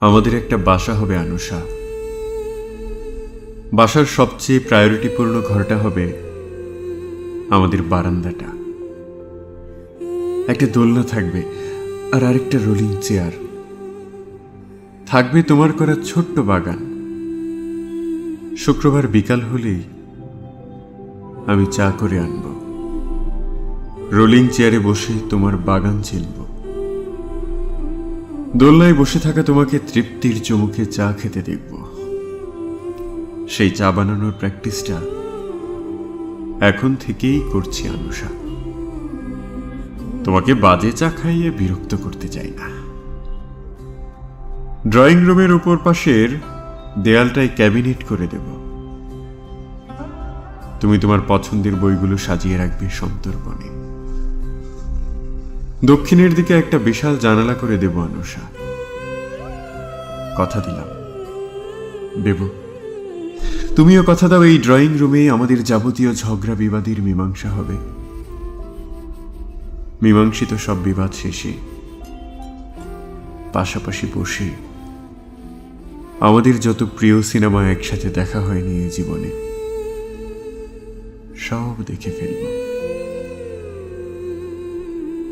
আমাদের একটা বাসা হবে আনুষা। বাসার সবচেয়ে প্রায়োরিটিপূর্ণ ঘরটা হবে আমাদের বারান্দাটা। একটা দোলনা থাকবে আর আরেকটা রোলিং চেয়ার থাকবে, তোমার করা ছোট্ট বাগান। শুক্রবার বিকাল হলেই আমি চা করে আনব, রোলিং চেয়ারে বসে তোমার বাগান চিনব, দোলনায় বসে থাকা তোমাকে তৃপ্তির চুমুকে চা খেতে দেখব। সেই চা বানানোর প্র্যাকটিসটা এখন থেকেই করছি আনুষা। তোমাকে বাজে চা খাইয়ে বিরক্ত করতে চাই না। ড্রয়িং রুমের উপর পাশের দেয়ালটায় ক্যাবিনেট করে দেব। তুমি তোমার পছন্দের বইগুলো সাজিয়ে রাখবে সন্তর্পণে। দক্ষিণের দিকে একটা বিশাল জানালা করে দেব আনুষা। কথা দিলাম দেব। তুমিও কথা দাও, এই ড্রয়িং রুমে আমাদের যাবতীয় ঝগড়া বিবাদের মীমাংসা হবে। মীমাংসিত সব বিবাদ শেষে পাশাপাশি বসে আমাদের যত প্রিয় সিনেমা একসাথে দেখা হয়নি এই জীবনে সব দেখে ফেলব।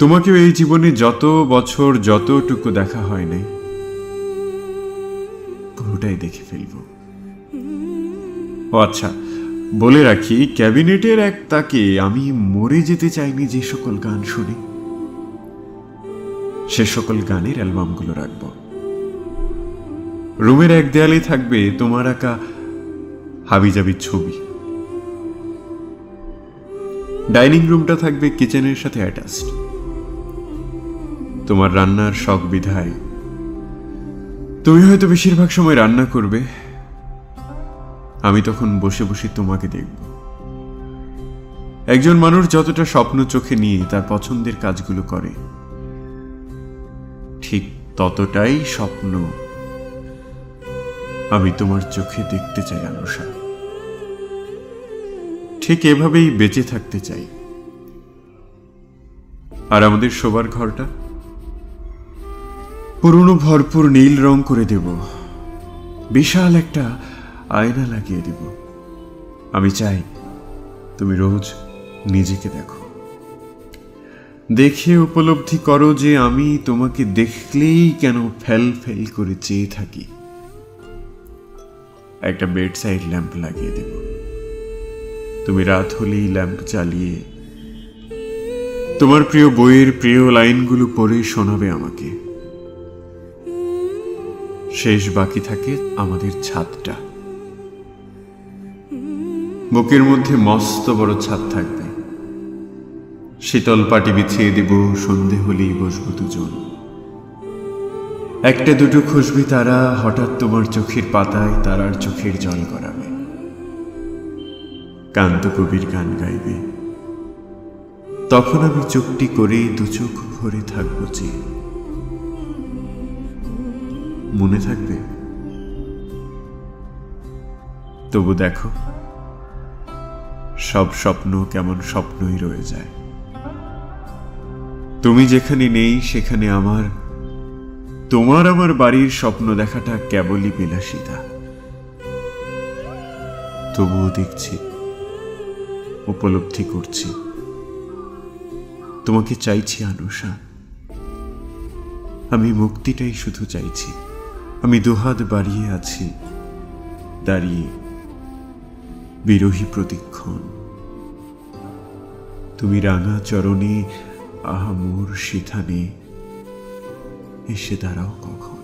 তোমাকেও এই জীবনে যত বছর যতটুকু দেখা হয় নাই পুরোটাই দেখে ফেলব। ও আচ্ছা, বলে রাখি, ক্যাবিনেটের এক তাকে আমি মরে যেতে চাইনি যে সকল গান শুনি সে সকল গানের অ্যালবামগুলো রাখব। রুমের এক দেয়ালে থাকবে তোমার আঁকা হাবিজাবির ছবি। ডাইনিং রুমটা থাকবে কিচেনের সাথে অ্যাটাচড। তোমার রান্নার শখ বিধায় তুমি হয়তো বেশিরভাগ সময় রান্না করবে, আমি তখন বসে বসে তোমাকে দেখব। একজন মানুষ যতটা স্বপ্ন চোখে নিয়ে তার পছন্দের কাজগুলো করে, ঠিক ততটাই স্বপ্ন আমি তোমার চোখে দেখতে চাই আনুষা। ঠিক এভাবেই বেঁচে থাকতে চাই। আর আমাদের শোবার ঘরটা পুরনো ভরপুর নীল রং করে দেব, বিশাল একটা আয়না লাগিয়ে দেব। আমি চাই তুমি রোজ নিজেকে দেখো, দেখে উপলব্ধি করো যে আমি তোমাকে দেখলেই কেন ফেল ফেল করে চেয়ে থাকি। একটা বেড সাইড ল্যাম্প লাগিয়ে দেব। তুমি রাত হলেই ল্যাম্প জ্বালিয়ে তোমার প্রিয় বইয়ের প্রিয় লাইনগুলো পড়ে শোনাবে আমাকে। শেষ বাকি থাকে আমাদের ছাদটা। বুকের মধ্যে মস্ত বড় ছাদ থাকবে, শীতল পাটি বিছিয়ে দেব, সন্ধে হলেই বসবো দুজন। একটা দুটো খুশবি তারা হঠাৎ তোমার চোখের পাতায় তারার চোখের জল গড়াবে, কান্ত কবির গান গাইবে। তখন আমি চুপটি করে দু চোখ ভরে থাকবো যে। মনে থাকবে? তবু দেখো, সব স্বপ্ন কেমন স্বপ্নই রয়ে যায়। তুমি যেখানে নেই সেখানে তোমার আমার বাড়ির স্বপ্ন দেখাটা কেবলই বিলাসিতা। তবুও দেখছি, উপলব্ধি করছি, তোমাকে চাইছি আনুষা। আমি মুক্তিটাই শুধু চাইছি। আমি দুহাত বাড়িয়ে আছি, দাঁড়িয়ে বিরোহী প্রতিক্ষণ। তুমি রাঙা চরণে আহা মোর সিথানে এসে দাঁড়াও কখন।